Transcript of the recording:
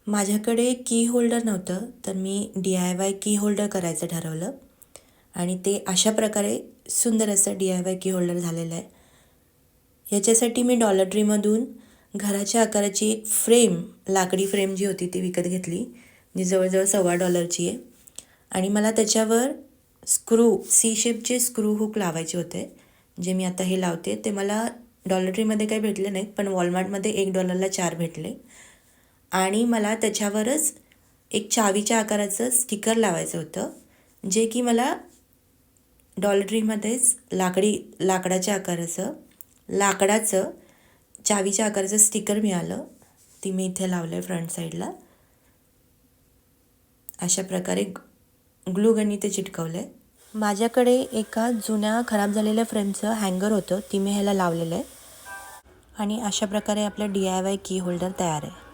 माझ्याकडे की होल्डर नव्हतं, तर मी DIY की होल्डर करायचं ठरवलं आणि ते अशा प्रकारे सुंदर असं DIY की होल्डर झालेलं आहे. याच्यासाठी मी डॉलर ट्रीमधून घराच्या आकाराची एक फ्रेम, लाकडी फ्रेम जी होती ती विकत घेतली, जी जवळजवळ $1.25 आहे. आणि मला त्याच्यावर सी शेपचे स्क्रू हुक लावायचे होते, जे मी आता हे लावते. ते मला डॉलर ट्रीमध्ये काही भेटले नाहीत, पण वॉलमार्टमध्ये $1ला 4 भेटले. आणि मला त्याच्यावरच एक चावीच्या आकाराचं स्टिकर लावायचं होतं, जे की मला डॉलर ट्रीमध्येच लाकडाचं चावीच्या आकाराचं स्टिकर मिळालं. ती मी इथे लावलं आहे फ्रंट साईडला. अशा प्रकारे ग्लू गननी ते चिटकवलं आहे. माझ्याकडे एका जुन्या खराब झालेल्या फ्रेमचं हँगर होतं, ती मी ह्याला लावलेलं आहे. आणि अशा प्रकारे आपलं DIY की होल्डर तयार आहे.